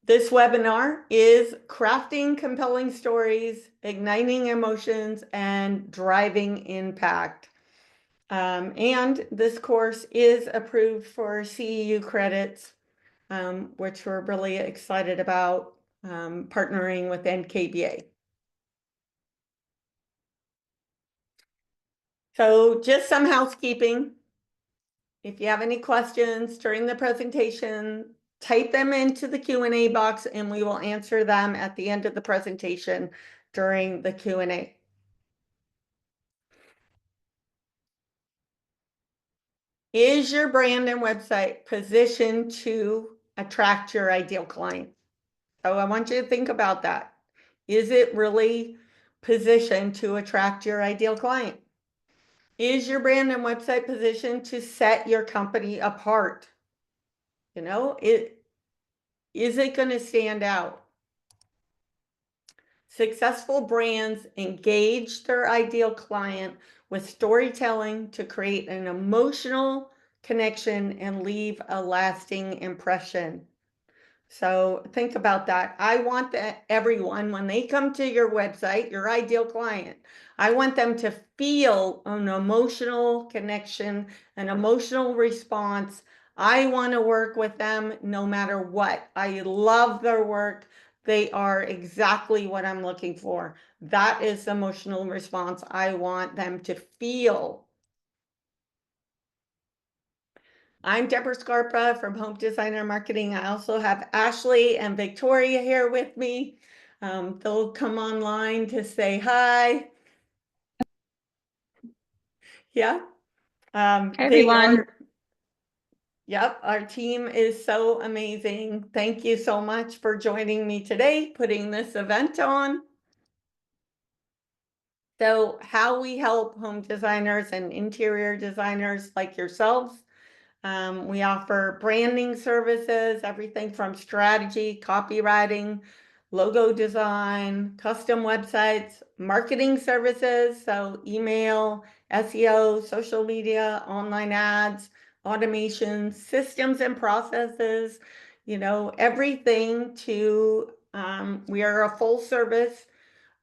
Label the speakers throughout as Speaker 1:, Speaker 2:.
Speaker 1: This webinar is crafting compelling stories, igniting emotions, and driving impact. And this course is approved for CEU credits, which we're really excited about partnering with NKBA. So just some housekeeping. If you have any questions during the presentation, type them into the Q&A box and we will answer them at the end of the presentation during the Q&A. Is your brand and website positioned to attract your ideal client? So I want you to think about that. Is it really positioned to attract your ideal client? Is your brand and website positioned to set your company apart? You know, is it going to stand out? Successful brands engage their ideal client with storytelling to create an emotional connection and leave a lasting impression. So think about that. I want that everyone, when they come to your website, your ideal client, I want them to feel an emotional connection, an emotional response. I want to work with them no matter what. I love their work. They are exactly what I'm looking for. That is the emotional response I want them to feel. I'm Deborah Scarpa from Home Designer Marketing. I also have Ashley and Victoria here with me. They'll come online to say hi. Yeah.
Speaker 2: Hi, everyone.
Speaker 1: Yep, our team is so amazing. Thank you so much for joining me today, putting this event on. So how we help home designers and interior designers like yourselves. We offer branding services, everything from strategy, copywriting, logo design, custom websites, marketing services, so email, SEO, social media, online ads, automation, systems and processes, you know, everything to, we are a full service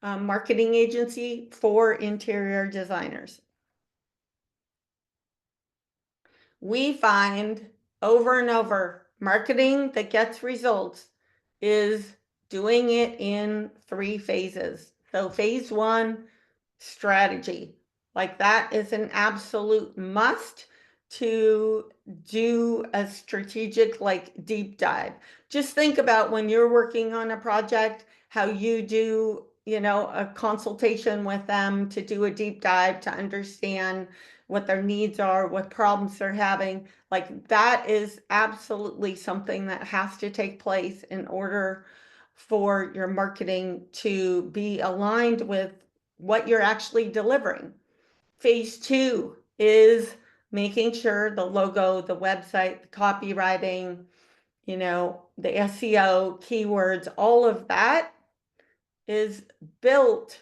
Speaker 1: marketing agency for interior designers. We find over and over marketing that gets results is doing it in 3 phases. So phase 1, strategy. Like that is an absolute must to do a strategic like deep dive. Just think about when you're working on a project, how you do, you know, a consultation with them to do a deep dive to understand what their needs are, what problems they're having. Like that is absolutely something that has to take place in order for your marketing to be aligned with what you're actually delivering. Phase 2 is making sure the logo, the website, the copywriting, you know, the SEO, keywords, all of that is built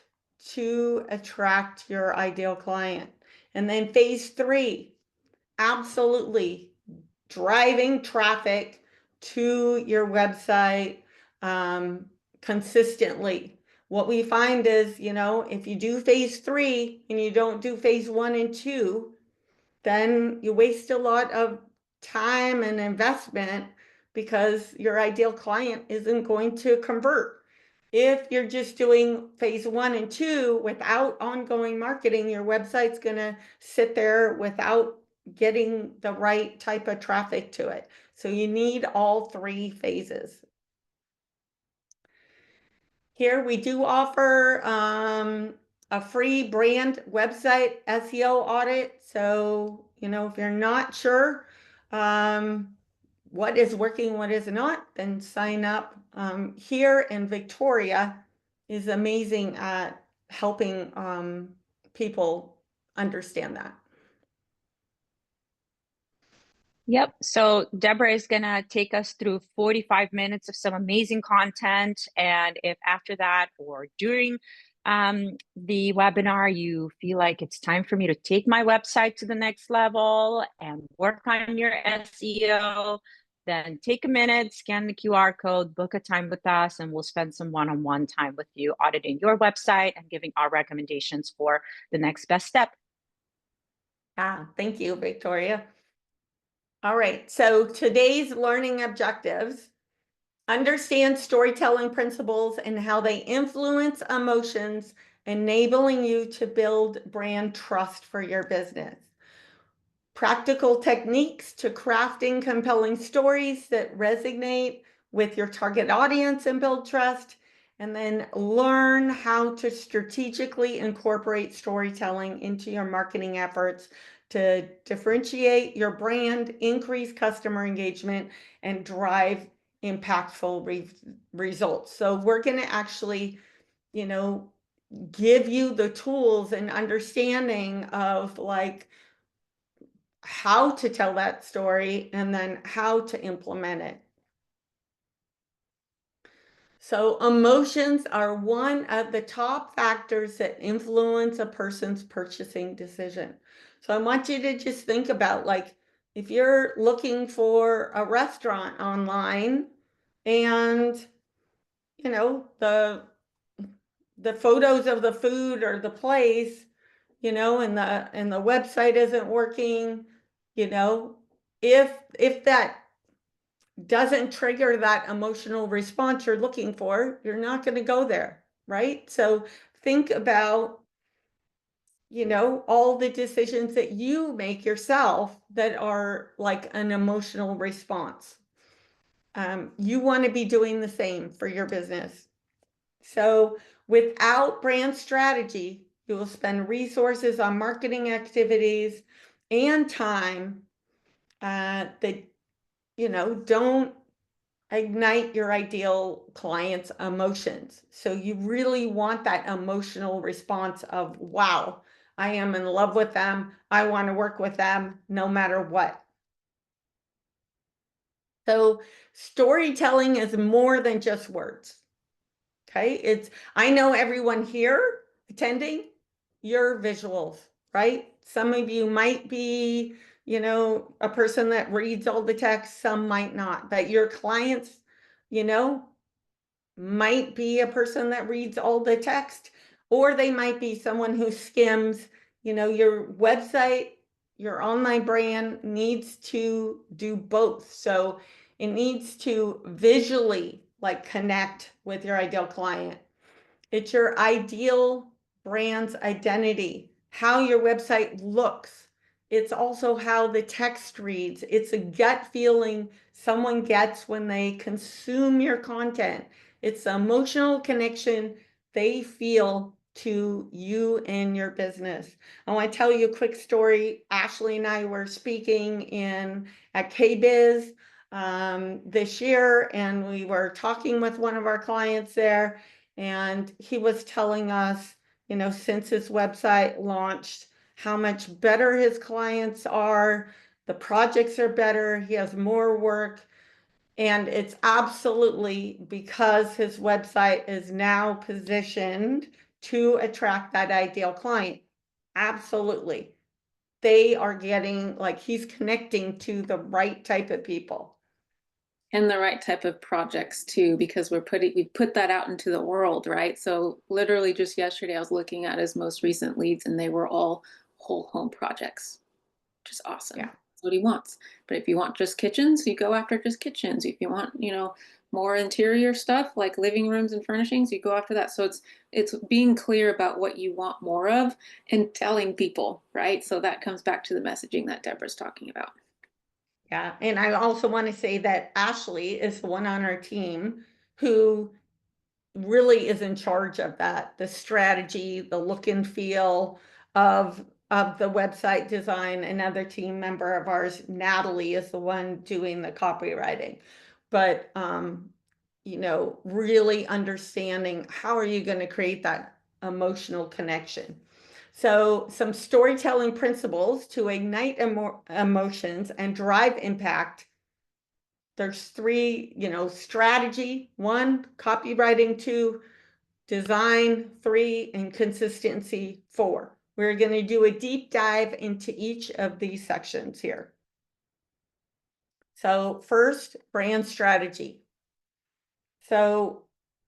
Speaker 1: to attract your ideal client. And then phase 3, absolutely driving traffic to your website consistently. What we find is, you know, if you do phase 3 and you don't do phase 1 and 2, then you waste a lot of time and investment because your ideal client isn't going to convert. If you're just doing phase 1 and 2 without ongoing marketing, your website's going to sit there without getting the right type of traffic to it. So you need all 3 phases. Here we do offer a free brand website SEO audit. So, you know, if you're not sure what is working, what is not, then sign up. Here in Victoria is amazing at helping people understand that.
Speaker 2: Yep. So Deborah is going to take us through 45 minutes of some amazing content. And if after that or during the webinar, you feel like it's time for me to take my website to the next level and work on your SEO, then take a minute, scan the QR code, book a time with us, and we'll spend some one-on-one time with you auditing your website and giving our recommendations for the next best step.
Speaker 1: Thank you, Victoria. All right, so today's learning objectives: understand storytelling principles and how they influence emotions, enabling you to build brand trust for your business. Practical techniques to crafting compelling stories that resonate with your target audience and build trust. And then learn how to strategically incorporate storytelling into your marketing efforts to differentiate your brand, increase customer engagement, and drive impactful results. So we're going to actually, give you the tools and understanding of like how to tell that story and then how to implement it. So emotions are one of the top factors that influence a person's purchasing decision. So I want you to just think about, like, if you're looking for a restaurant online and the photos of the food or the place, and the website isn't working, if that doesn't trigger that emotional response you're looking for, you're not going to go there, right? So think about, all the decisions that you make yourself that are like an emotional response. You want to be doing the same for your business. So without brand strategy, you will spend resources on marketing activities and time that, don't ignite your ideal client's emotions. So you really want that emotional response of, wow, I am in love with them. I want to work with them no matter what. So storytelling is more than just words. Okay, I know everyone here attending, you're visuals, right? Some of you might be, a person that reads all the text, some might not, but your clients, might be a person that reads all the text, or they might be someone who skims. Your website, your online brand needs to do both. So it needs to visually like connect with your ideal client. It's your ideal brand's identity, how your website looks. It's also how the text reads. It's a gut feeling someone gets when they consume your content. It's the emotional connection they feel to you and your business. I want to tell you a quick story. Ashley and I were speaking at KBiz this year, and we were talking with one of our clients there, and he was telling us, since his website launched, how much better his clients are. The projects are better. He has more work. And it's absolutely because his website is now positioned to attract that ideal client. Absolutely. They are getting, like, he's connecting to the right type of people.
Speaker 3: And the right type of projects too, because we put that out into the world, right? So literally just yesterday I was looking at his most recent leads and they were all whole home projects, which is awesome.
Speaker 1: Yeah.
Speaker 3: That's what he wants. But if you want just kitchens, you go after just kitchens. If you want, more interior stuff like living rooms and furnishings, you go after that. So it's being clear about what you want more of and telling people, right? So that comes back to the messaging that Deborah's talking about.
Speaker 1: Yeah, and I also want to say that Ashley is the one on our team who really is in charge of that, the strategy, the look and feel of the website design. Another team member of ours, Natalie, is the one doing the copywriting. But really understanding how are you going to create that emotional connection. So some storytelling principles to ignite emotions and drive impact. There's 3, strategy: 1, copywriting; 2, design; 3, and consistency; 4. We're going to do a deep dive into each of these sections here. So first, brand strategy. So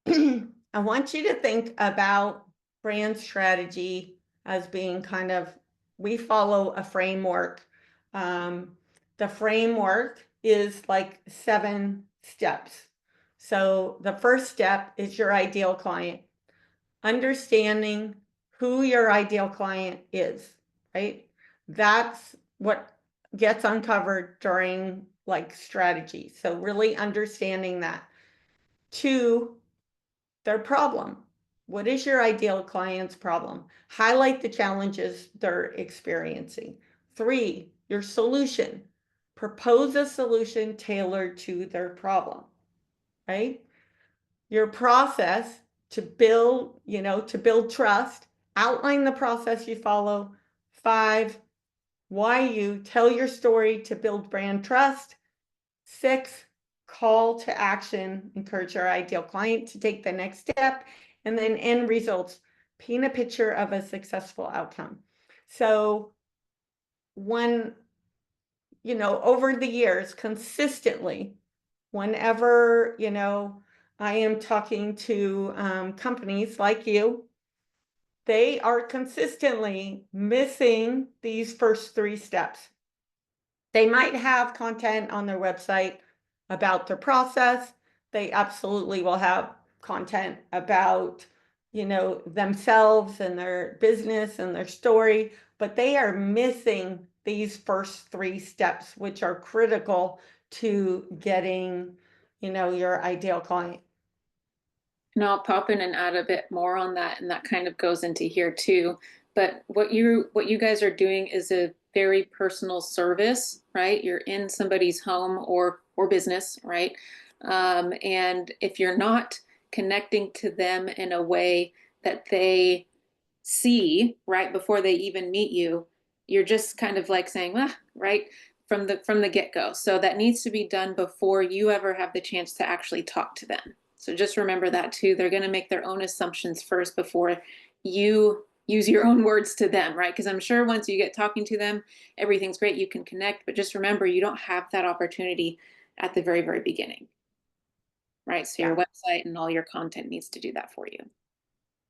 Speaker 1: I want you to think about brand strategy as being kind of, we follow a framework. The framework is like 7 steps. So the first step is your ideal client, understanding who your ideal client is, right? That's what gets uncovered during like strategy. So really understanding that. 2, their problem. What is your ideal client's problem? Highlight the challenges they're experiencing. 3, your solution. Propose a solution tailored to their problem, right? Your process to build, to build trust. Outline the process you follow. 5, why you tell your story to build brand trust. 6, call to action, encourage your ideal client to take the next step. And then end results, paint a picture of a successful outcome. So when, over the years, consistently, whenever, I am talking to companies like you, they are consistently missing these first 3 steps. They might have content on their website about their process. They absolutely will have content about, themselves and their business and their story, but they are missing these first 3 steps, which are critical to getting, your ideal client.
Speaker 3: And I'll pop in and add a bit more on that, and that kind of goes into here too. But what you guys are doing is a very personal service, right? You're in somebody's home or business, right? And if you're not connecting to them in a way that they see right before they even meet you, you're just kind of like saying, right, from the get-go. So that needs to be done before you ever have the chance to actually talk to them. So just remember that too. They're going to make their own assumptions first before you use your own words to them, right? Because I'm sure once you get talking to them, everything's great, you can connect, but just remember you don't have that opportunity at the very, very beginning, right? So your website and all your content needs to do that for you.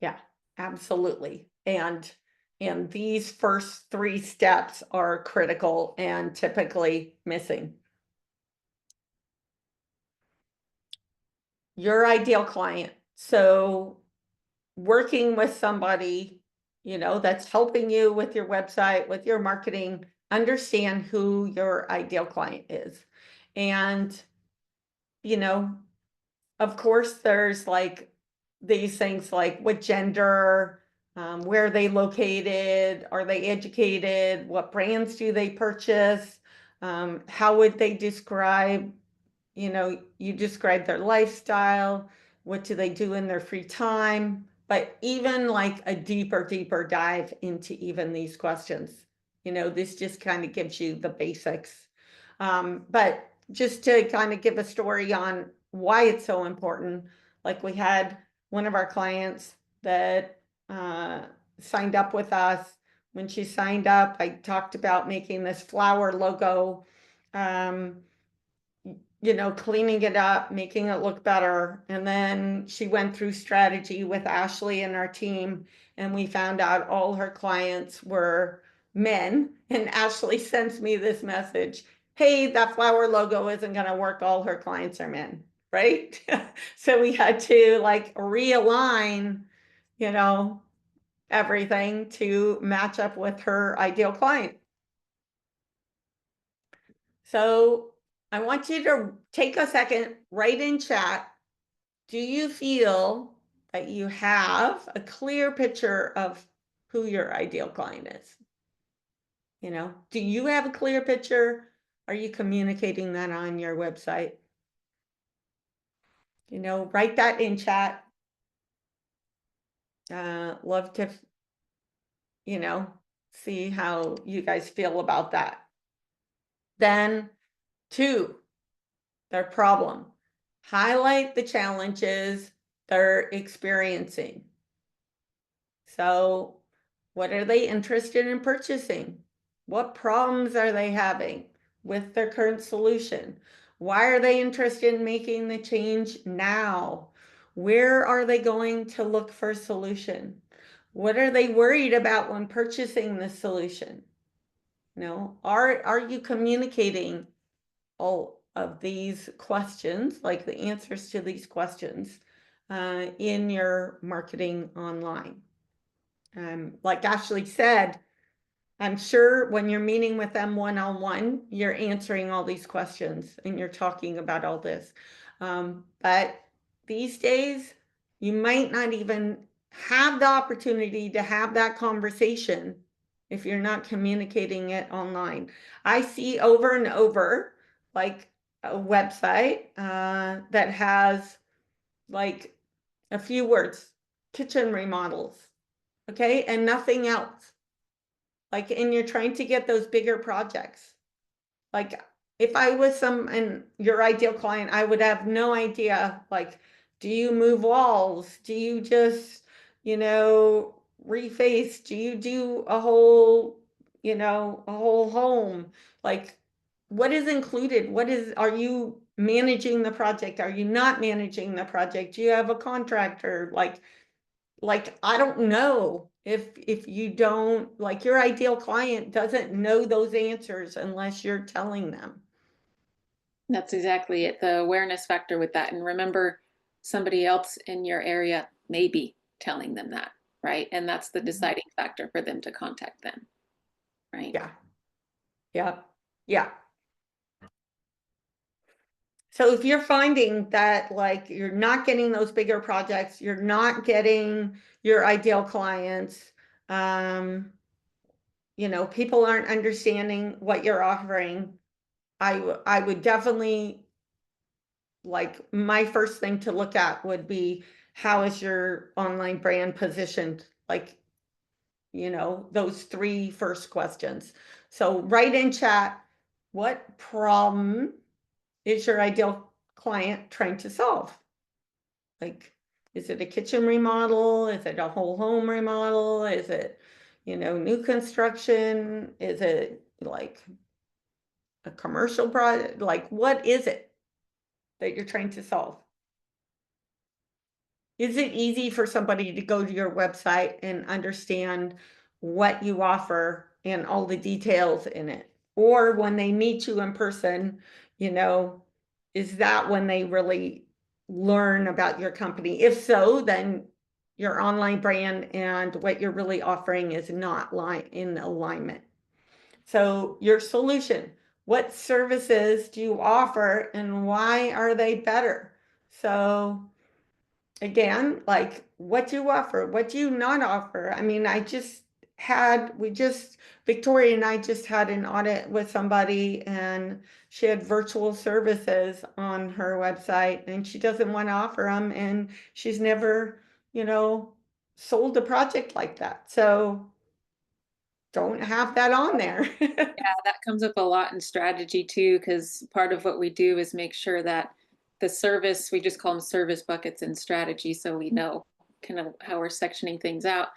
Speaker 1: Yeah, absolutely. And these first 3 steps are critical and typically missing. Your ideal client. So working with somebody, that's helping you with your website, with your marketing, understand who your ideal client is. And, of course, there's like these things like what gender, where are they located, are they educated, what brands do they purchase, how would they describe, you describe their lifestyle, what do they do in their free time, but even like a deeper dive into even these questions. This just kind of gives you the basics. But just to kind of give a story on why it's so important, like we had one of our clients that signed up with us. When she signed up, I talked about making this flower logo, cleaning it up, making it look better. And then she went through strategy with Ashley and our team, and we found out all her clients were men. And Ashley sends me this message, hey, that flower logo isn't going to work. All her clients are men, right? So we had to like realign, everything to match up with her ideal client. So I want you to take a second, write in chat. Do you feel that you have a clear picture of who your ideal client is? Do you have a clear picture? Are you communicating that on your website? Write that in chat. Love to, see how you guys feel about that. Then 2, their problem. Highlight the challenges they're experiencing. So what are they interested in purchasing? What problems are they having? with their current solution? Why are they interested in making the change now? Where are they going to look for a solution? What are they worried about when purchasing the solution? Are you communicating all of these questions, like the answers to these questions, in your marketing online? Like Ashley said, I'm sure when you're meeting with them one-on-one, you're answering all these questions and you're talking about all this. But these days, you might not even have the opportunity to have that conversation if you're not communicating it online. I see over and over, like a website that has like a few words, kitchen remodels, okay, and nothing else. Like, and you're trying to get those bigger projects. Like, if I was and your ideal client, I would have no idea, like, do you move walls? Do you just, reface? Do you do a whole, a whole home? Like, what is included? Are you managing the project? Are you not managing the project? Do you have a contractor? Like I don't know if you don't, like, your ideal client doesn't know those answers unless you're telling them.
Speaker 3: That's exactly it. The awareness factor with that. And remember, somebody else in your area may be telling them that, right? And that's the deciding factor for them to contact them, right?
Speaker 1: Yeah. Yeah. Yeah. So if you're finding that, like, you're not getting those bigger projects, you're not getting your ideal clients, people aren't understanding what you're offering, I would definitely, like, my first thing to look at would be, how is your online brand positioned? Like, those three first questions. So write in chat, what problem is your ideal client trying to solve? Like, is it a kitchen remodel? Is it a whole home remodel? Is it, new construction? Is it like a commercial project? Like, what is it that you're trying to solve? Is it easy for somebody to go to your website and understand what you offer and all the details in it? Or when they meet you in person, is that when they really learn about your company? If so, then your online brand and what you're really offering is not in alignment. So your solution, what services do you offer and why are they better? So again, like, what do you offer? What do you not offer? I mean, Victoria and I just had an audit with somebody and she had virtual services on her website and she doesn't want to offer them and she's never, sold a project like that. So don't have that on there.
Speaker 3: Yeah, that comes up a lot in strategy too, because part of what we do is make sure that the service, we just call them service buckets in strategy, so we know kind of how we're sectioning things out.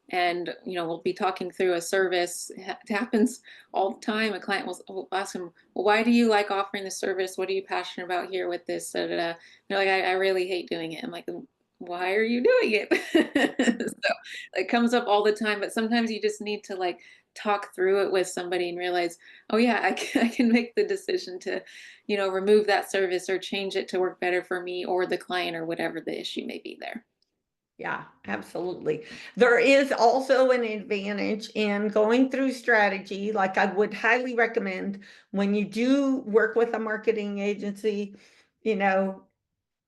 Speaker 3: And we'll be talking through a service. It happens all the time. A client will ask them, "Well, why do you like offering the service? What are you passionate about here with this?" Da, da, da. They're like, I really hate doing it." I'm like, "Why are you doing it?" So it comes up all the time. But sometimes you just need to like talk through it with somebody and realize, oh yeah, I can make the decision to, remove that service or change it to work better for me or the client or whatever the issue may be there.
Speaker 1: Yeah, absolutely. There is also an advantage in going through strategy. Like, I would highly recommend when you do work with a marketing agency, even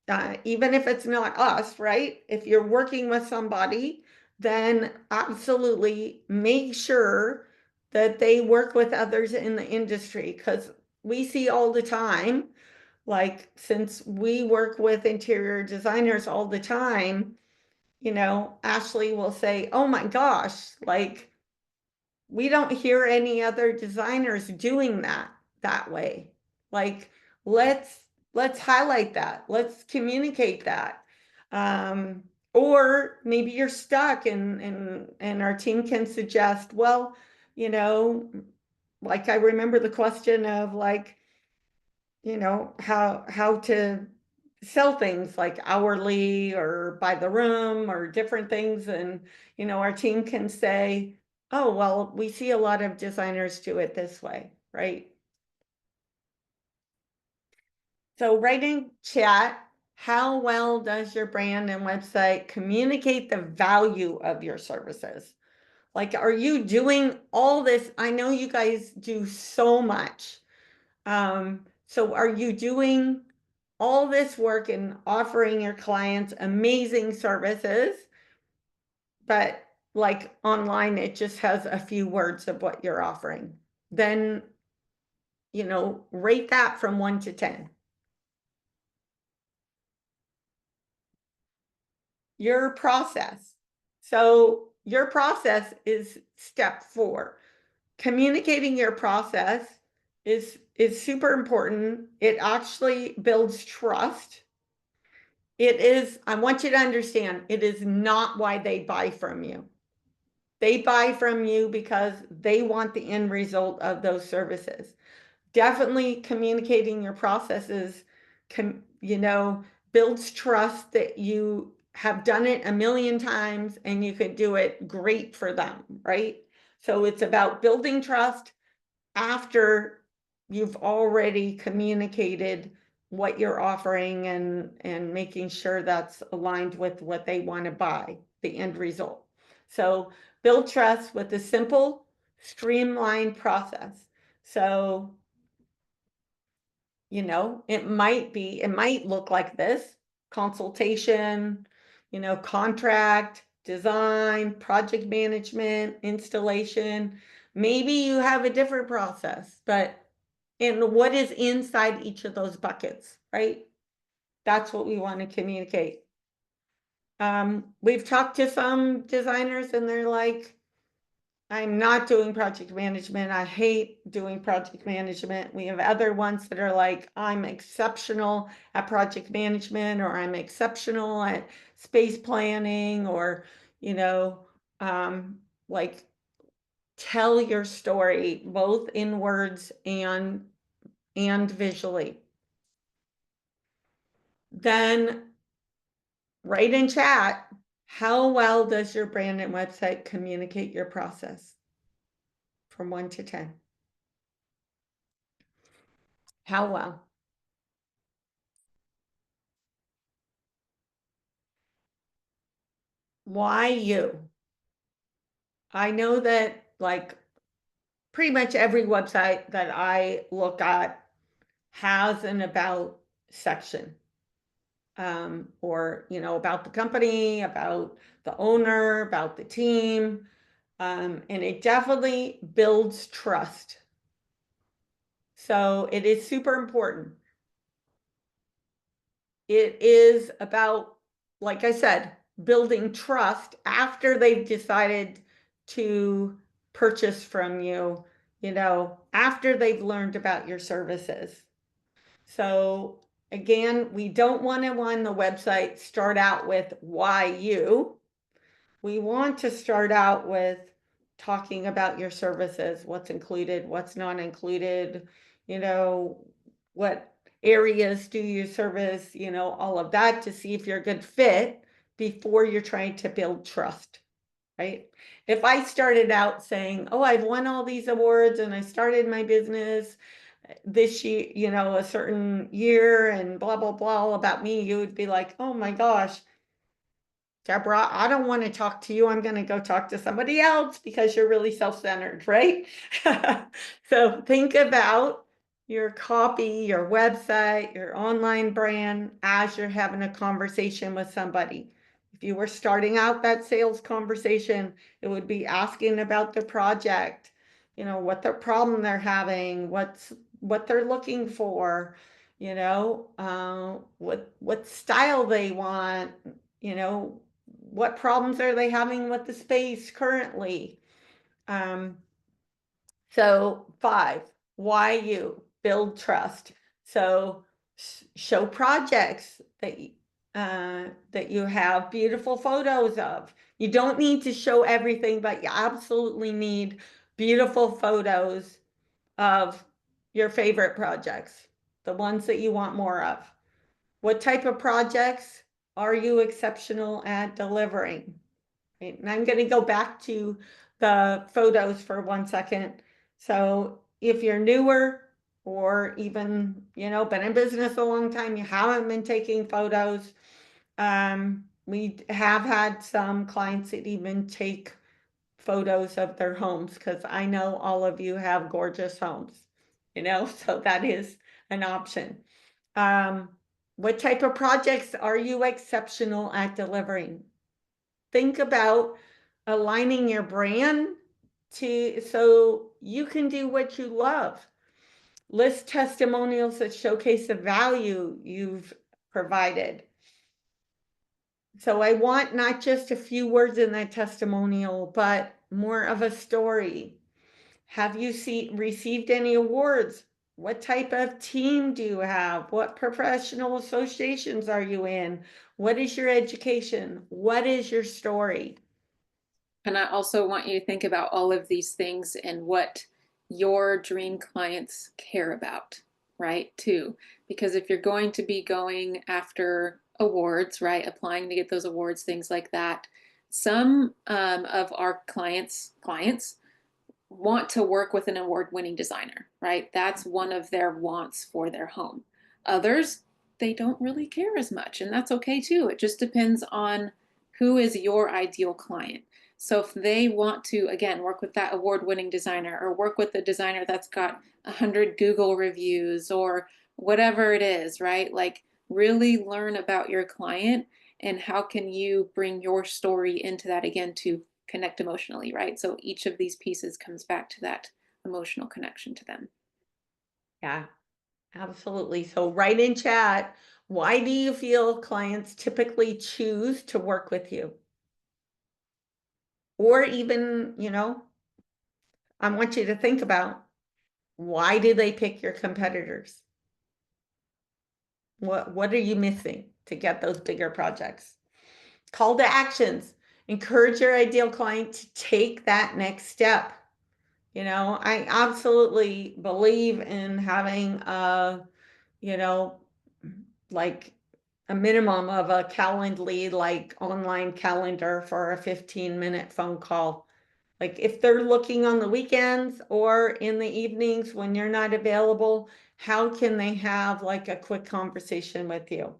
Speaker 1: if it's not us, right? If you're working with somebody, then absolutely make sure that they work with others in the industry, because we see all the time, like, since we work with interior designers all the time, Ashley will say, oh my gosh, like, we don't hear any other designers doing that way. Like, let's highlight that. Let's communicate that. Or maybe you're stuck and our team can suggest, well, like I remember the question of like, you know, how to sell things like hourly or by the room or different things. And, you know, our team can say, oh, well, we see a lot of designers do it this way, right? So write in chat, how well does your brand and website communicate the value of your services? Like, are you doing all this? I know you guys do so much. So are you doing all this work and offering your clients amazing services, but like online, it just has a few words of what you're offering? Then, you know, rate that from 1 to 10. Your process. So your process is step 4. Communicating your process is super important. It actually builds trust. It is, I want you to understand, it is not why they buy from you. They buy from you because they want the end result of those services. Definitely communicating your processes you know, builds trust that you have done it a million times and you could do it great for them, right? So it's about building trust after you've already communicated what you're offering and making sure that's aligned with what they want to buy, the end result. So build trust with a simple, streamlined process. So, you know, it might look like this: consultation, you know, contract, design, project management, installation. Maybe you have a different process, but and what is inside each of those buckets, right? That's what we want to communicate. We've talked to some designers and they're like, I'm not doing project management. I hate doing project management. We have other ones that are like, I'm exceptional at project management, or I'm exceptional at space planning, or, you know, like tell your story both in words and visually. Then write in chat, how well does your brand and website communicate your process from 1 to 10? How well? Why you? I know that like pretty much every website that I look at has an about section. Or, you know, about the company, about the owner, about the team. And it definitely builds trust. So it is super important. It is about, like I said, building trust after they've decided to purchase from you, you know, after they've learned about your services. So again, we don't want to on the website start out with why you. We want to start out with talking about your services, what's included, what's not included, you know, what areas do you service, you know, all of that to see if you're a good fit before you're trying to build trust, right? If I started out saying, oh, I've won all these awards and I started my business this year, you know, a certain year and blah, blah, blah, all about me, you would be like, oh my gosh, Deborah, I don't want to talk to you. I'm going to go talk to somebody else because you're really self-centered, right? So think about your copy, your website, your online brand as you're having a conversation with somebody. If you were starting out that sales conversation, it would be asking about the project, you know, what the problem they're having, what they're looking for, you know, what style they want, you know, what problems are they having with the space currently? So 5, why you build trust. So show projects that you have beautiful photos of. You don't need to show everything, but you absolutely need beautiful photos of your favorite projects, the ones that you want more of. What type of projects are you exceptional at delivering? Right, and I'm going to go back to the photos for 1 second. So if you're newer or even, been in business a long time, you haven't been taking photos. We have had some clients that even take photos of their homes because I know all of you have gorgeous homes, so that is an option. What type of projects are you exceptional at delivering? Think about aligning your brand so you can do what you love. List testimonials that showcase the value you've provided. So I want not just a few words in that testimonial, but more of a story. Have you received any awards? What type of team do you have? What professional associations are you in? What is your education? What is your story?
Speaker 3: And I also want you to think about all of these things and what your dream clients care about, right? Too. Because if you're going to be going after awards, right, applying to get those awards, things like that, some of our clients want to work with an award-winning designer, right? That's one of their wants for their home. Others, they don't really care as much, and that's okay too. It just depends on who is your ideal client. So if they want to, again, work with that award-winning designer or work with a designer that's got 100 Google reviews or whatever it is, right? Like really learn about your client and how can you bring your story into that again to connect emotionally, right? So each of these pieces comes back to that emotional connection to them.
Speaker 1: Yeah, absolutely. So write in chat, why do you feel clients typically choose to work with you? Or even, I want you to think about, why do they pick your competitors? What are you missing to get those bigger projects? Call to actions. Encourage your ideal client to take that next step. I absolutely believe in having like a minimum of a Calendly, like online calendar for a 15-minute phone call. Like if they're looking on the weekends or in the evenings when you're not available, how can they have like a quick conversation with you?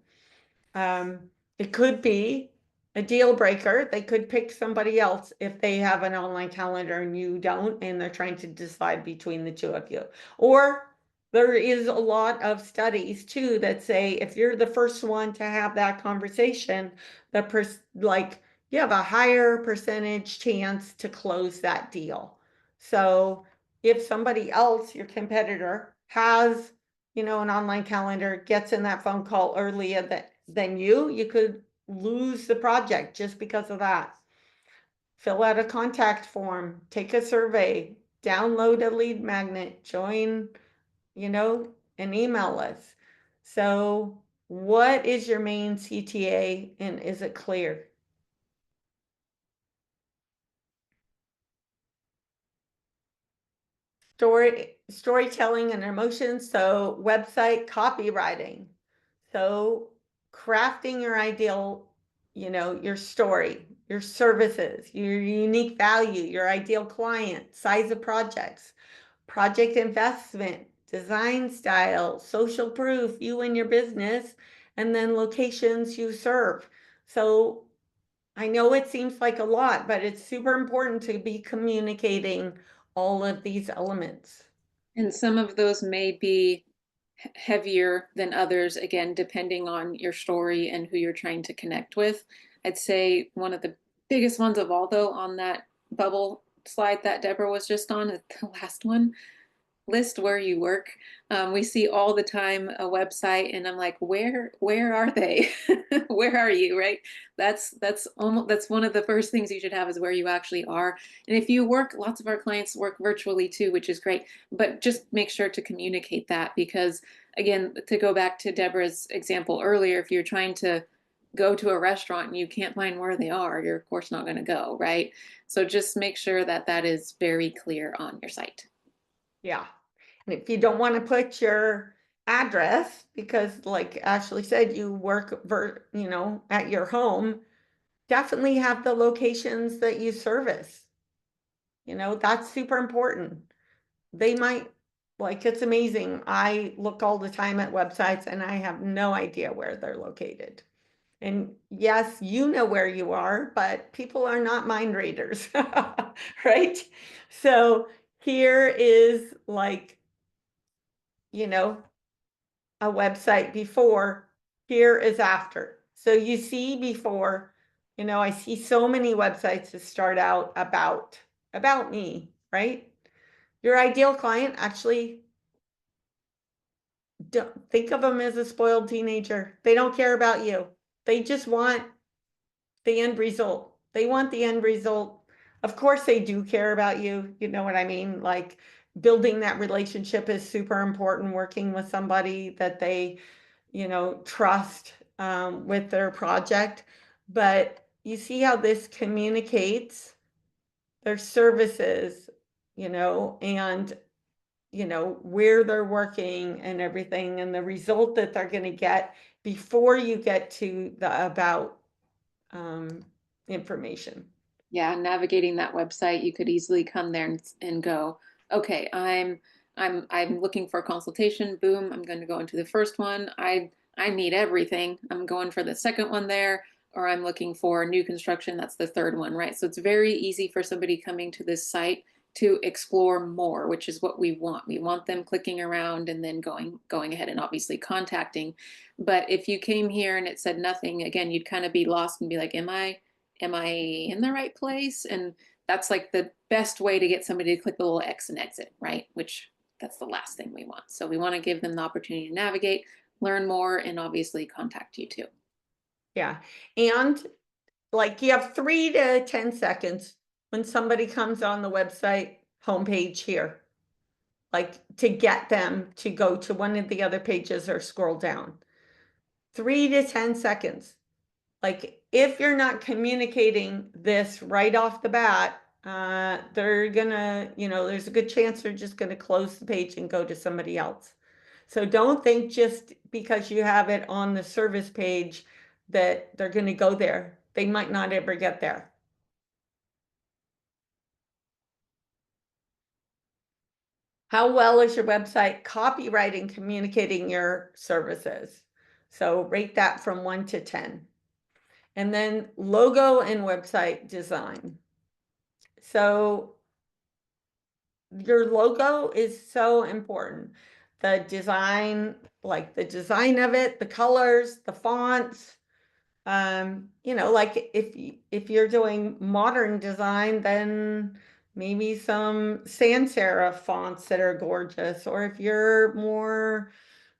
Speaker 1: It could be a deal breaker. They could pick somebody else if they have an online calendar and you don't, and they're trying to decide between the two of you. Or there is a lot of studies too that say if you're the first one to have that conversation, you have a higher percentage chance to close that deal. So if somebody else, your competitor, has an online calendar, gets in that phone call earlier than you could lose the project just because of that. Fill out a contact form, take a survey, download a lead magnet, join, an email list. So what is your main CTA and is it clear? Storytelling and emotions. So website copywriting. So crafting your ideal, your story, your services, your unique value, your ideal client, size of projects, project investment, design style, social proof, you and your business, and then locations you serve. So I know it seems like a lot, but it's super important to be communicating all of these elements.
Speaker 3: And some of those may be heavier than others, again, depending on your story and who you're trying to connect with. I'd say one of the biggest ones of all, though, on that bubble slide that Deborah was just on, the last one, list where you work. We see all the time a website, and I'm like, where are they? Where are you? Right? That's one of the first things you should have is where you actually are. And if you work, lots of our clients work virtually too, which is great. But just make sure to communicate that because, again, to go back to Deborah's example earlier, if you're trying to go to a restaurant and you can't find where they are, you're of course not going to go, right? So just make sure that that is very clear on your site.
Speaker 1: Yeah. if you don't want to put your address, because like Ashley said, you work at your home, definitely have the locations that you service. That's super important. They might, like, it's amazing. I look all the time at websites and I have no idea where they're located. And yes, you know where you are, but people are not mind readers, right? So here is like, you know, a website before, here is after. So you see before, I see so many websites that start out about me, right? Your ideal client, actually, don't think of them as a spoiled teenager. They don't care about you. They just want the end result. They want the end result. Of course, they do care about you. You know what I mean? Like, building that relationship is super important, working with somebody that they, trust with their project. But you see how this communicates their services, and where they're working and everything, and the result that they're going to get before you get to the about information.
Speaker 3: Yeah, navigating that website, you could easily come there and go, okay, I'm looking for a consultation. Boom, I'm going to go into the first one. I need everything. I'm going for the second one there, or I'm looking for new construction. That's the third one, right? So it's very easy for somebody coming to this site to explore more, which is what we want. We want them clicking around and then going ahead and obviously contacting. But if you came here and it said nothing, again, you'd kind of be lost and be like, am I in the right place? And that's like the best way to get somebody to click the little X and exit, right? Which that's the last thing we want. So we want to give them the opportunity to navigate, learn more, and obviously contact you too.
Speaker 1: Yeah. And like, you have 3 to 10 seconds when somebody comes on the website homepage here, like, to get them to go to one of the other pages or scroll down. 3 to 10 seconds. Like, if you're not communicating this right off the bat, they're gonna, there's a good chance they're just gonna close the page and go to somebody else. So don't think just because you have it on the service page that they're gonna go there. They might not ever get there. How well is your website copywriting, communicating your services? So rate that from 1 to 10. And then logo and website design. So your logo is so important. The design, like the design of it, the colors, the fonts. Like, if you're doing modern design, then maybe some sans serif fonts that are gorgeous. Or if you're more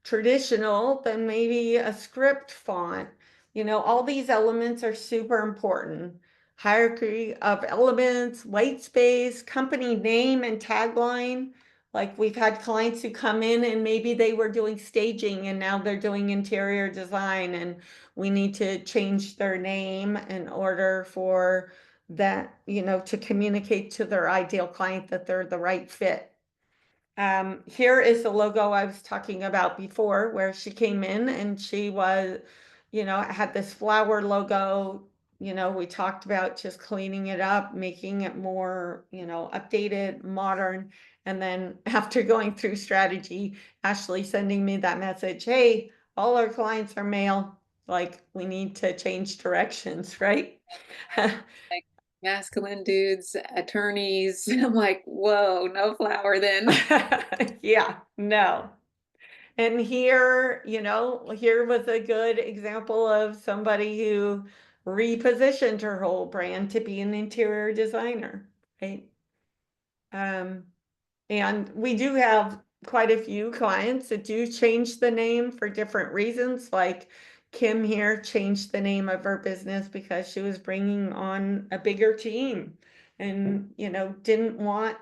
Speaker 1: traditional, then maybe a script font. All these elements are super important. Hierarchy of elements, white space, company name and tagline. Like, we've had clients who come in and maybe they were doing staging and now they're doing interior design, and we need to change their name in order for that, to communicate to their ideal client that they're the right fit. Here is the logo I was talking about before, where she came in and she was, had this flower logo. We talked about just cleaning it up, making it more, updated, modern. And then after going through strategy, Ashley sending me that message, hey, all our clients are male. Like, we need to change directions, right?
Speaker 3: Like masculine dudes, attorneys. I'm like, whoa, no flower then.
Speaker 1: Yeah, no. And here, here was a good example of somebody who repositioned her whole brand to be an interior designer, right? And we do have quite a few clients that do change the name for different reasons. Like Kim here changed the name of her business because she was bringing on a bigger team and, didn't want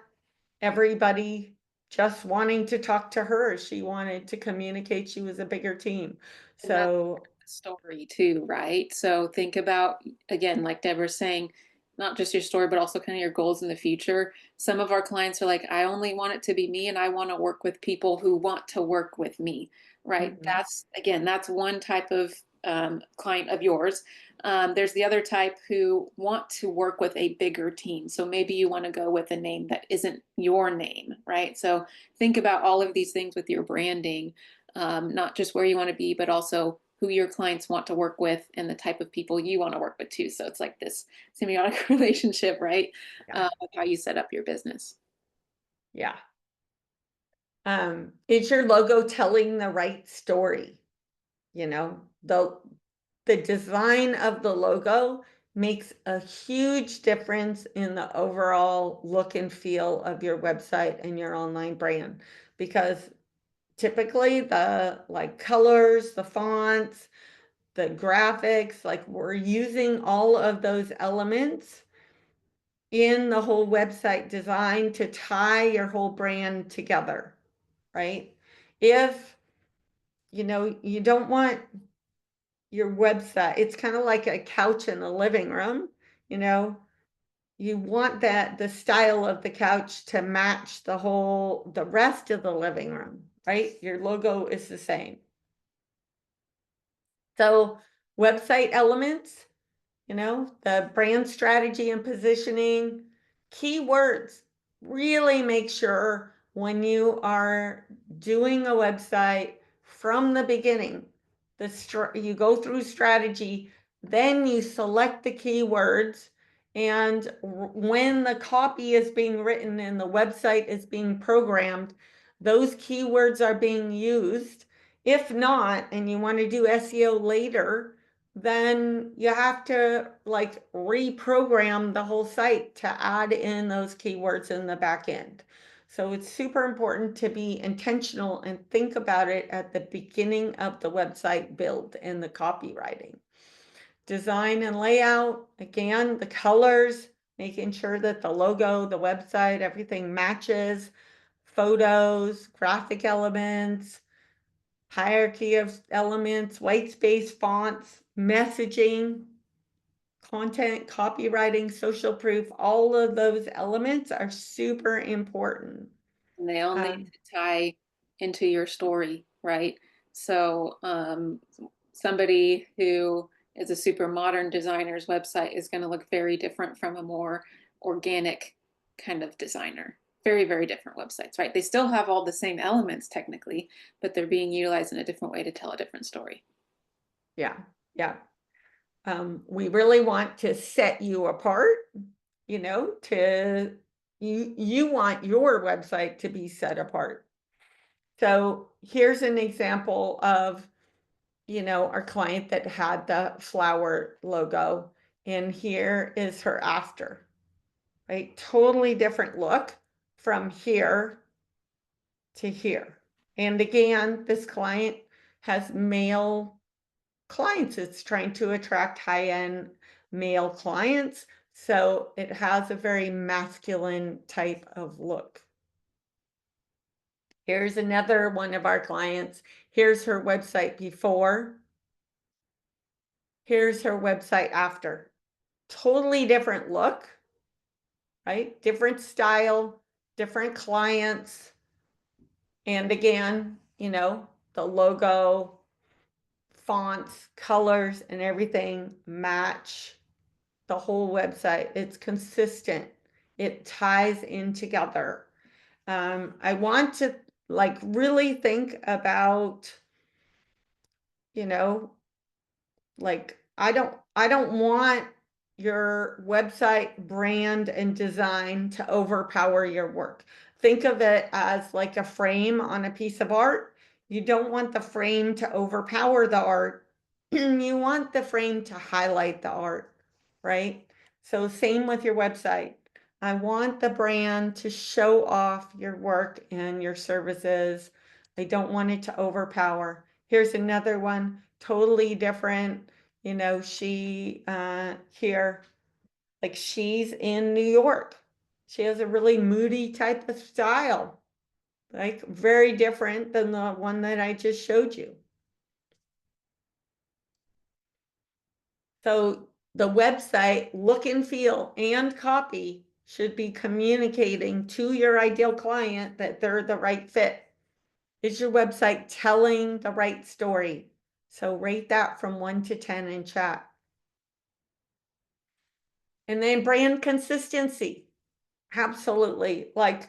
Speaker 1: everybody just wanting to talk to her. She wanted to communicate she was a bigger team.
Speaker 3: And that's
Speaker 1: So
Speaker 3: the story too, right? So think about, again, like Deborah's saying, not just your story, but also kind of your goals in the future. Some of our clients are like, I only want it to be me and I want to work with people who want to work with me, right?
Speaker 1: Mhm.
Speaker 3: That's, again, that's one type of client of yours. There's the other type who want to work with a bigger team. So maybe you want to go with a name that isn't your name, right? So think about all of these things with your branding, not just where you want to be, but also who your clients want to work with and the type of people you want to work with too. So it's like this symbiotic relationship, right?
Speaker 1: Yeah.
Speaker 3: With how you set up your business.
Speaker 1: Yeah. Is your logo telling the right story? You know, the design of the logo makes a huge difference in the overall look and feel of your website and your online brand, because typically the like colors, the fonts, the graphics, like we're using all of those elements in the whole website design to tie your whole brand together, right? If you know you don't want your website, it's kind of like a couch in the living room, you know, you want that the style of the couch to match the rest of the living room, right? Your logo is the same. So website elements, you know, the brand strategy and positioning, keywords. Really make sure when you are doing a website from the beginning, you go through strategy, then you select the keywords, and when the copy is being written and the website is being programmed, those keywords are being used. If not, and you want to do SEO later, then you have to like reprogram the whole site to add in those keywords in the back end. So it's super important to be intentional and think about it at the beginning of the website build and the copywriting. Design and layout, again, the colors, making sure that the logo, the website, everything matches, photos, graphic elements, hierarchy of elements, white space fonts, messaging, content, copywriting, social proof, all of those elements are super important.
Speaker 3: And they all need to tie into your story, right? So somebody who is a super modern designer's website is going to look very different from a more organic kind of designer. Very, very different websites, right? They still have all the same elements technically, but they're being utilized in a different way to tell a different story.
Speaker 1: Yeah, yeah. We really want to set you apart, you know, you want your website to be set apart. So here's an example of, you know, our client that had the flower logo, and here is her after, right? Totally different look from here to here. And again, this client has male clients. It's trying to attract high-end male clients. So it has a very masculine type of look. Here's another one of our clients. Here's her website before. Here's her website after. Totally different look, right? Different style, different clients. And again, you know, the logo, fonts, colors, and everything match the whole website. It's consistent. It ties in together. I want to like really think about, you know, like I don't want your website brand and design to overpower your work. Think of it as like a frame on a piece of art. You don't want the frame to overpower the art. You want the frame to highlight the art, right? So same with your website. I want the brand to show off your work and your services. I don't want it to overpower. Here's another one, totally different. You know, she here, like she's in New York. She has a really moody type of style, like very different than the one that I just showed you. So the website look and feel and copy should be communicating to your ideal client that they're the right fit. Is your website telling the right story? So rate that from 1 to 10 in chat. And then brand consistency. Absolutely. Like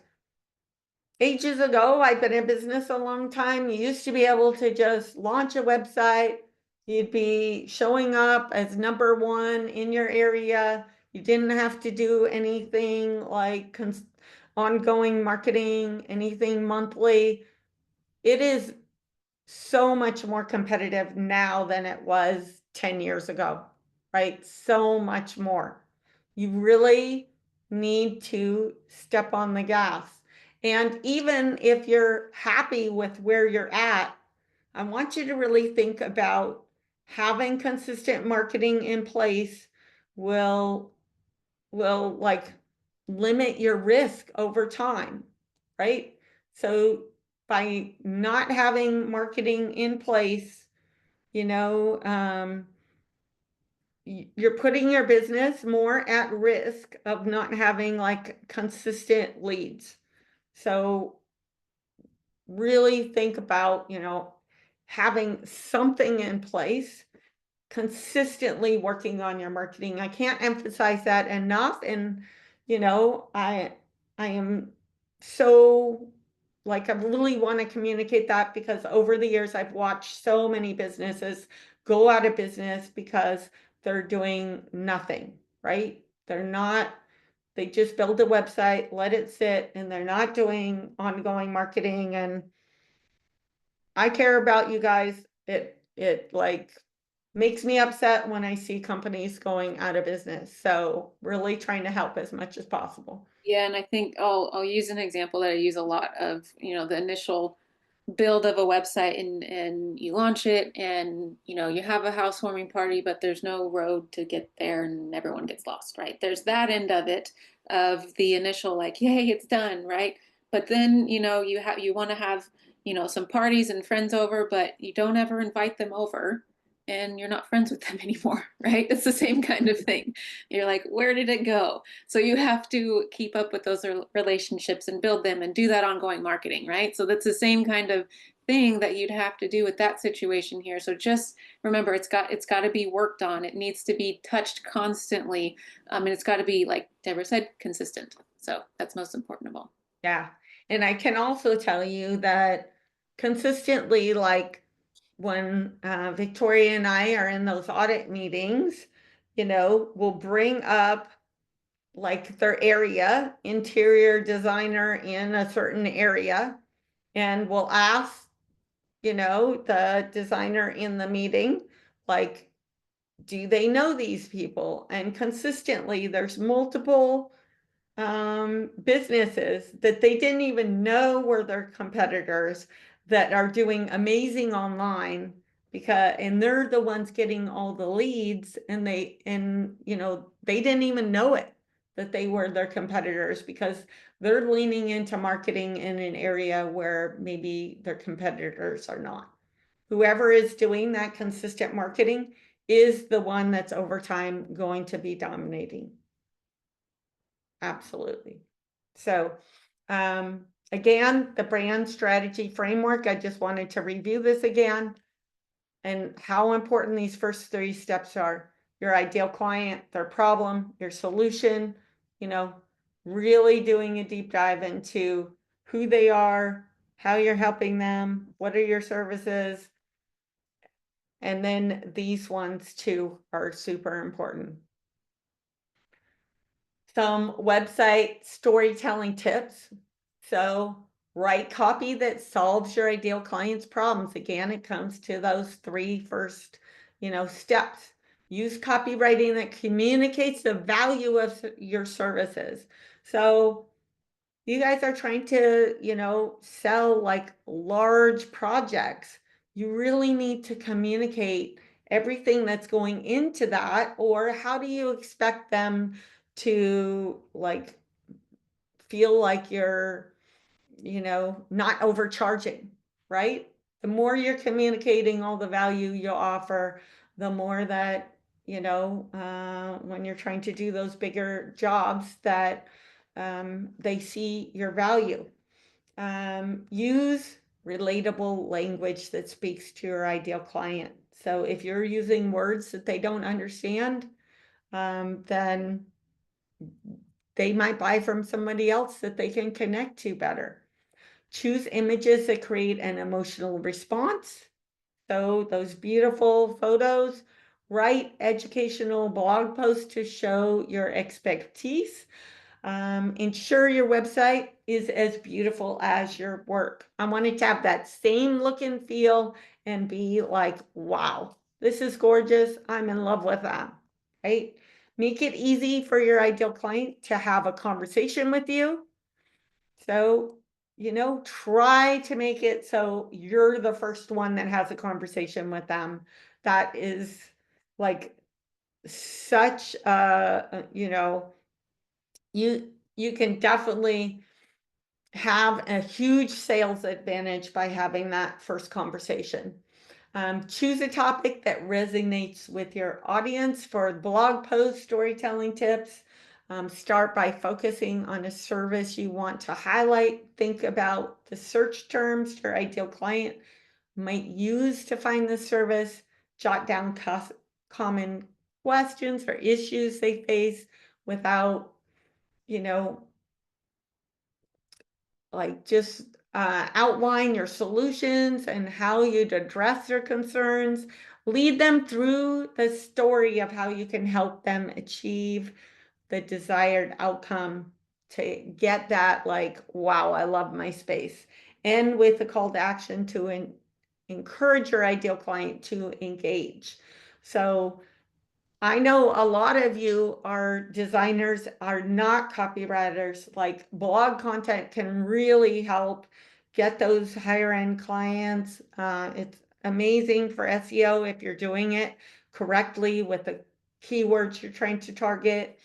Speaker 1: ages ago, I've been in business a long time. You used to be able to just launch a website. You'd be showing up as #1 in your area. You didn't have to do anything like ongoing marketing, anything monthly. It is so much more competitive now than it was 10 years ago, right? So much more. You really need to step on the gas. And even if you're happy with where you're at, I want you to really think about having consistent marketing in place will like limit your risk over time, right? So by not having marketing in place, you know, you're putting your business more at risk of not having like consistent leads. So really think about, you know, having something in place, consistently working on your marketing. I can't emphasize that enough. And, you know, I am so like, I really want to communicate that because over the years, I've watched so many businesses go out of business because they're doing nothing, right? They're not, they just build a website, let it sit, and they're not doing ongoing marketing. And I care about you guys. It like makes me upset when I see companies going out of business. So really trying to help as much as possible.
Speaker 3: Yeah, and I think I'll use an example that I use a lot of, the initial build of a website, and you launch it, and you have a housewarming party, but there's no road to get there and everyone gets lost, right? There's that end of it, of the initial like, yay, it's done, right? But then, you want to have, some parties and friends over, but you don't ever invite them over and you're not friends with them anymore, right? It's the same kind of thing. You're like, where did it go? So you have to keep up with those relationships and build them and do that ongoing marketing, right? So that's the same kind of thing that you'd have to do with that situation here. So just remember, it's got to be worked on. It needs to be touched constantly, and it's got to be, like Deborah said, consistent. So that's most important of all.
Speaker 1: Yeah. And I can also tell you that consistently, like when Victoria and I are in those audit meetings, you know, we'll bring up like their area, interior designer in a certain area, and we'll ask, you know, the designer in the meeting, like, do they know these people? And consistently, there's multiple businesses that they didn't even know were their competitors that are doing amazing online because and they're the ones getting all the leads and you know they didn't even know it that they were their competitors because they're leaning into marketing in an area where maybe their competitors are not. Whoever is doing that consistent marketing is the one that's over time going to be dominating. Absolutely. So, again, the brand strategy framework, I just wanted to review this again and how important these first 3 steps are. Your ideal client, their problem, your solution, you know, really doing a deep dive into who they are, how you're helping them, what are your services, and then these ones too are super important. Some website storytelling tips. So write copy that solves your ideal client's problems. Again, it comes to those 3 first, you know, steps. Use copywriting that communicates the value of your services. So you guys are trying to, you know, sell like large projects. You really need to communicate everything that's going into that, or how do you expect them to like feel like you're, you know, not overcharging, right? The more you're communicating all the value you offer, the more that, you know, when you're trying to do those bigger jobs, that they see your value. Use relatable language that speaks to your ideal client. So if you're using words that they don't understand, then they might buy from somebody else that they can connect to better. Choose images that create an emotional response. So those beautiful photos. Write educational blog posts to show your expertise. Ensure your website is as beautiful as your work. I want it to have that same look and feel and be like, wow, this is gorgeous. I'm in love with that, right? Make it easy for your ideal client to have a conversation with you. So, you know, try to make it so you're the first one that has a conversation with them. That is like such you know, you can definitely have a huge sales advantage by having that first conversation. Choose a topic that resonates with your audience for blog posts, storytelling tips. Start by focusing on a service you want to highlight. Think about the search terms your ideal client might use to find the service. Jot down common questions or issues they face without, you know, like just outline your solutions and how you'd address their concerns. Lead them through the story of how you can help them achieve the desired outcome to get that, like, wow, I love my space. And with a call to action to encourage your ideal client to engage. So I know a lot of you are designers, are not copywriters. Like, blog content can really help get those higher end clients. It's amazing for SEO if you're doing it correctly with the keywords you're trying to target.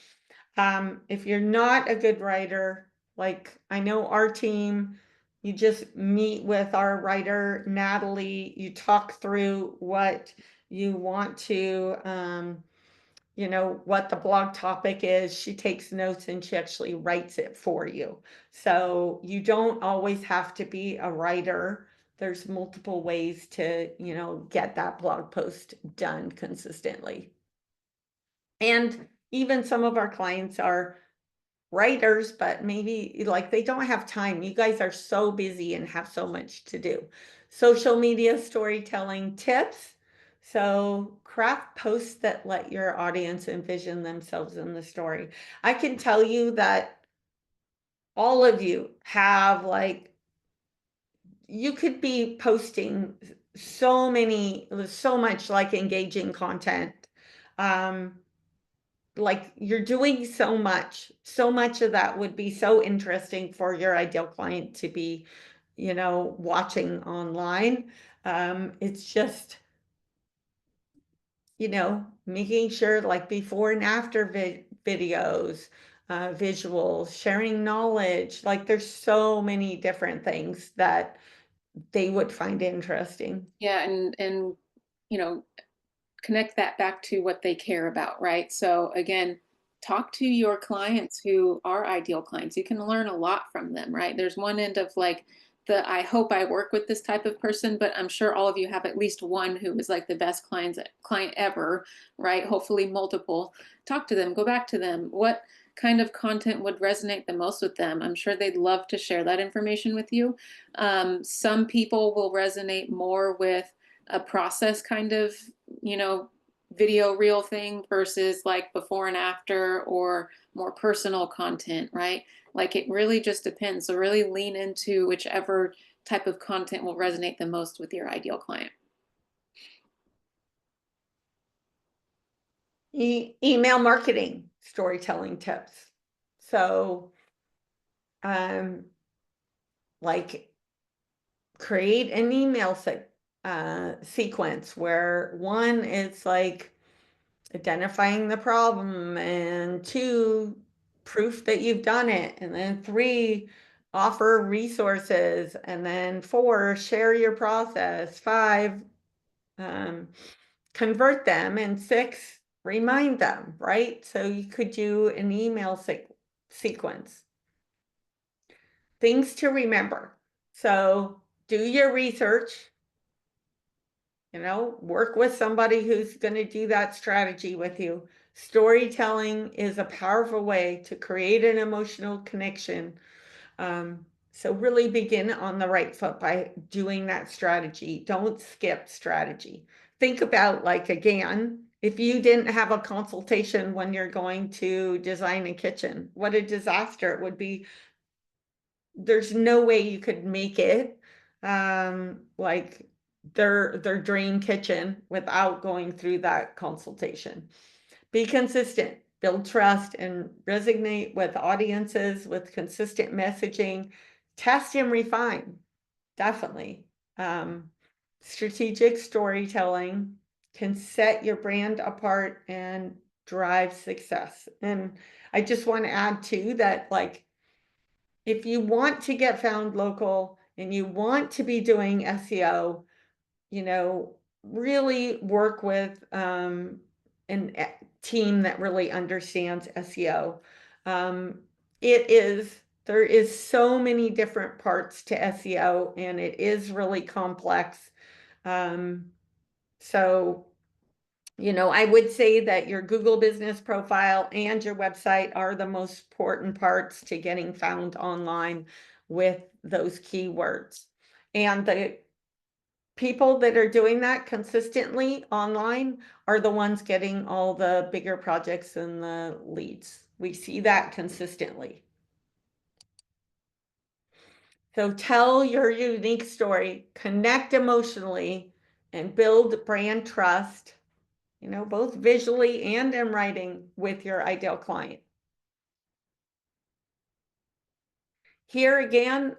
Speaker 1: If you're not a good writer, like I know our team, you just meet with our writer, Natalie, you talk through what you want to, you know, what the blog topic is. She takes notes and she actually writes it for you. So you don't always have to be a writer. There's multiple ways to, you know, get that blog post done consistently. And even some of our clients are writers, but maybe like they don't have time. You guys are so busy and have so much to do. Social media storytelling tips. So craft posts that let your audience envision themselves in the story. I can tell you that all of you have, like, you could be posting so much like engaging content. Um, like you're doing so much of that would be so interesting for your ideal client to be, you know, watching online. It's just, you know, making sure, like, before and after videos, visuals, sharing knowledge. Like, there's so many different things that they would find interesting.
Speaker 3: Yeah, and you know, connect that back to what they care about, right? So again, talk to your clients who are ideal clients. You can learn a lot from them, right? There's one end of like the I hope I work with this type of person, but I'm sure all of you have at least one who is like the best client ever, right? Hopefully multiple. Talk to them, go back to them. What kind of content would resonate the most with them? I'm sure they'd love to share that information with you. Some people will resonate more with a process kind of, you know, video reel thing versus like before and after or more personal content, right? Like it really just depends. So really lean into whichever type of content will resonate the most with your ideal client.
Speaker 1: Email marketing storytelling tips. So, um, like, create an email sequence where one is like identifying the problem, and two, proof that you've done it, and then three, offer resources, and then four, share your process, five, convert them, and six, remind them, right? So you could do an email sequence. Things to remember. So do your research, work with somebody who's going to do that strategy with you. Storytelling is a powerful way to create an emotional connection. So really begin on the right foot by doing that strategy. Don't skip strategy. Think about, like, again, if you didn't have a consultation when you're going to design a kitchen, what a disaster it would be. There's no way you could make it like their dream kitchen without going through that consultation. Be consistent, build trust, and resonate with audiences with consistent messaging. Test and refine, definitely. Strategic storytelling can set your brand apart and drive success. And I just want to add too that, like, if you want to get found local and you want to be doing SEO, really work with team that really understands SEO. There is so many different parts to SEO, and it is really complex. So I would say that your Google business profile and your website are the most important parts to getting found online with those keywords. And the people that are doing that consistently online are the ones getting all the bigger projects and the leads. We see that consistently. So tell your unique story, connect emotionally, and build brand trust, both visually and in writing with your ideal client. Here again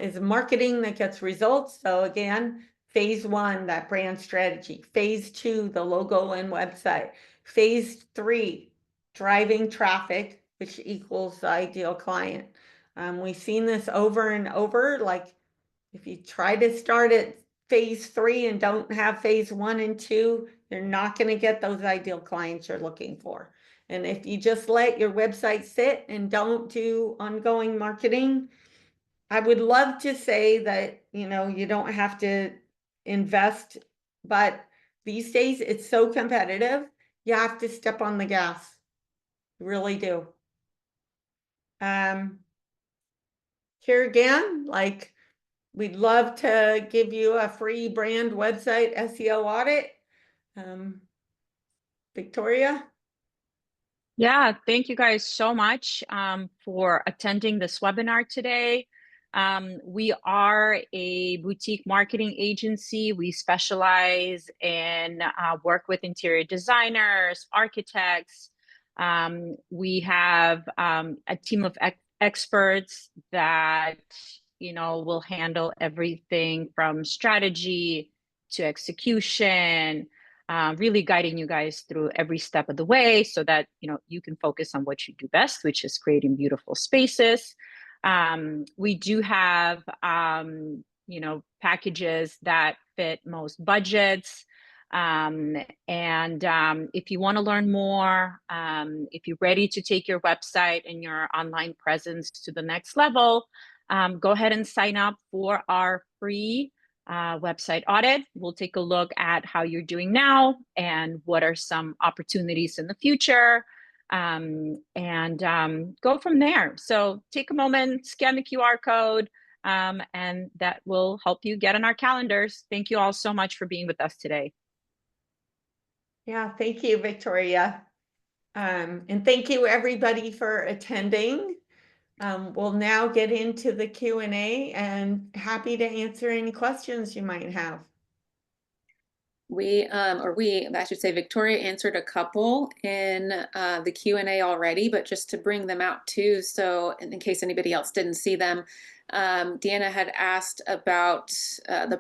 Speaker 1: is marketing that gets results. So again, phase 1, that brand strategy. Phase 2, the logo and website. Phase 3, driving traffic, which equals the ideal client. We've seen this over and over. Like, if you try to start at phase 3 and don't have phase 1 and 2, you're not going to get those ideal clients you're looking for. And if you just let your website sit and don't do ongoing marketing, I would love to say that, you don't have to invest, but these days it's so competitive, you have to step on the gas. You really do. Here again, like, we'd love to give you a free brand website SEO audit. Victoria?
Speaker 2: Yeah, thank you guys so much for attending this webinar today. We are a boutique marketing agency. We specialize in work with interior designers, architects. We have a team of experts that will handle everything from strategy to execution, really guiding you guys through every step of the way so that you can focus on what you do best, which is creating beautiful spaces. We do have packages that fit most budgets. And if you want to learn more, if you're ready to take your website and your online presence to the next level, go ahead and sign up for our free website audit. We'll take a look at how you're doing now and what are some opportunities in the future, and go from there. So take a moment, scan the QR code, and that will help you get on our calendars. Thank you all so much for being with us today.
Speaker 1: Yeah, thank you, Victoria. And thank you, everybody, for attending. We'll now get into the Q&A, and happy to answer any questions you might have.
Speaker 3: I should say, Victoria answered a couple in the Q&A already, but just to bring them out too, so in case anybody else didn't see them, Deanna had asked about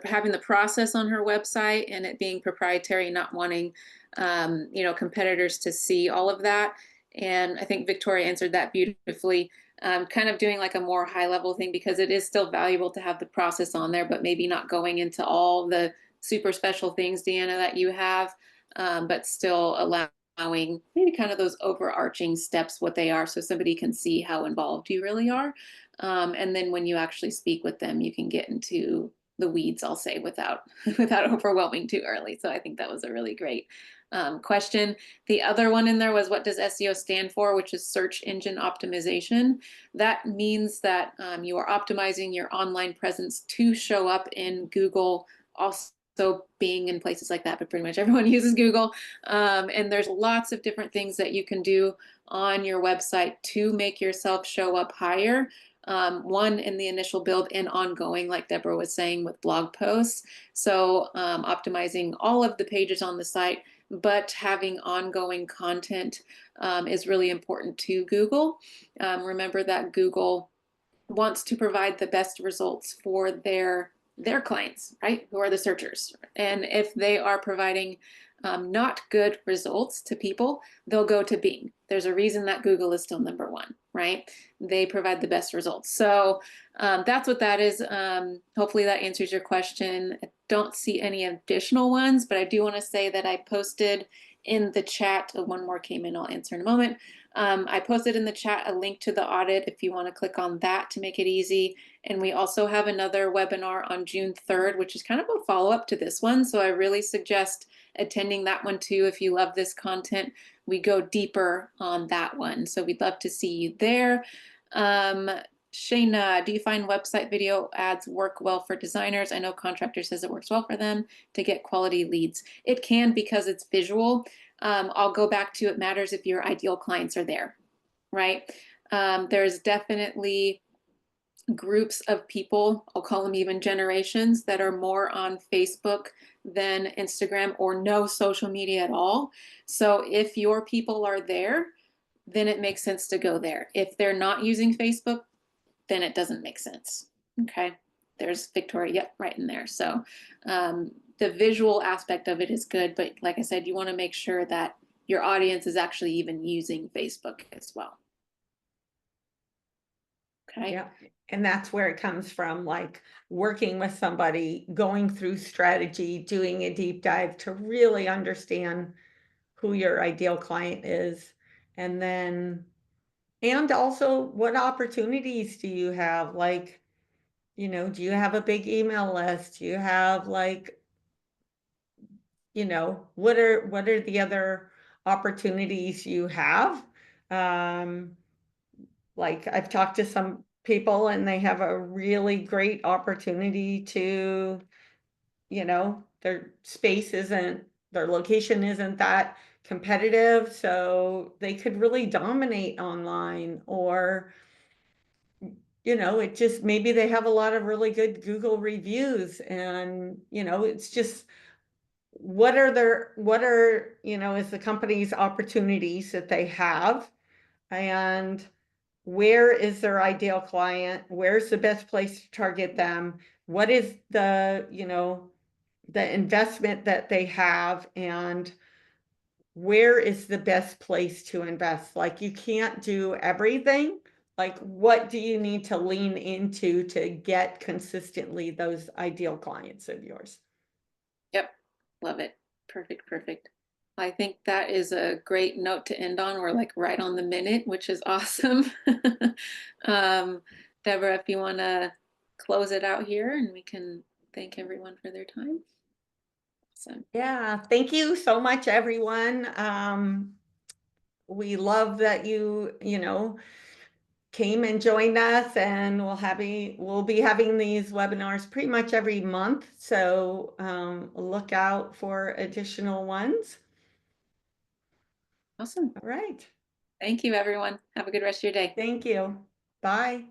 Speaker 3: having the process on her website and it being proprietary, not wanting competitors to see all of that. And I think Victoria answered that beautifully. Kind of doing like a more high level thing, because it is still valuable to have the process on there, but maybe not going into all the super special things, Deanna, that you have. but still allowing maybe kind of those overarching steps, what they are, so somebody can see how involved you really are. And then when you actually speak with them, you can get into the weeds, I'll say, without without overwhelming too early. So I think that was a really great question. The other one in there was, what does SEO stand for, which is search engine optimization. That means that you are optimizing your online presence to show up in Google, also being in places like that, but pretty much everyone uses Google. And there's lots of different things that you can do on your website to make yourself show up higher. One, in the initial build and ongoing, like Deborah was saying, with blog posts. So optimizing all of the pages on the site, but having ongoing content is really important to Google. Remember that Google wants to provide the best results for their clients, right? Who are the searchers. And if they are providing not good results to people, they'll go to Bing. There's a reason that Google is still #1, right? They provide the best results. So that's what that is. Hopefully that answers your question. I don't see any additional ones, but I do want to say that I posted in the chat, one more came in, I'll answer in a moment. I posted in the chat a link to the audit if you want to click on that to make it easy. And we also have another webinar on June 3rd, which is kind of a follow-up to this one. So I really suggest attending that one too. If you love this content, we go deeper on that one. So we'd love to see you there. Shayna, do you find website video ads work well for designers? I know Contractor says it works well for them to get quality leads. It can, because it's visual. I'll go back to, it matters if your ideal clients are there, right? There's definitely groups of people, I'll call them even generations, that are more on Facebook than Instagram, or no social media at all. So if your people are there, then it makes sense to go there. If they're not using Facebook, then it doesn't make sense. Okay, there's Victoria, yep, right in there. So the visual aspect of it is good, but like I said, you want to make sure that your audience is actually even using Facebook as well. Okay.
Speaker 1: Yeah. And that's where it comes from, like working with somebody, going through strategy, doing a deep dive to really understand who your ideal client is. And then, and also what opportunities do you have? Like, you know, do you have a big email list? Do you have like, you know, what are the other opportunities you have? Like I've talked to some people and they have a really great opportunity to, you know, their space isn't, their location isn't that competitive, so they could really dominate online. Or, you know, it just, maybe they have a lot of really good Google reviews, and, you know, it's just, what are, you know, is the company's opportunities that they have, and where is their ideal client? Where's the best place to target them? What is the, you know, the investment that they have, and where is the best place to invest? Like, you can't do everything. Like, what do you need to lean into to get consistently those ideal clients of yours?
Speaker 3: Yep, love it. Perfect, perfect. I think that is a great note to end on. We're like right on the minute, which is awesome. Deborah, if you want to close it out here, and we can thank everyone for their time. Awesome.
Speaker 1: Yeah, thank you so much, everyone. We love that you know, came and joined us, and we'll be having these webinars pretty much every month. So look out for additional ones.
Speaker 3: Awesome.
Speaker 1: All right.
Speaker 3: Thank you, everyone. Have a good rest of your day.
Speaker 1: Thank you. Bye.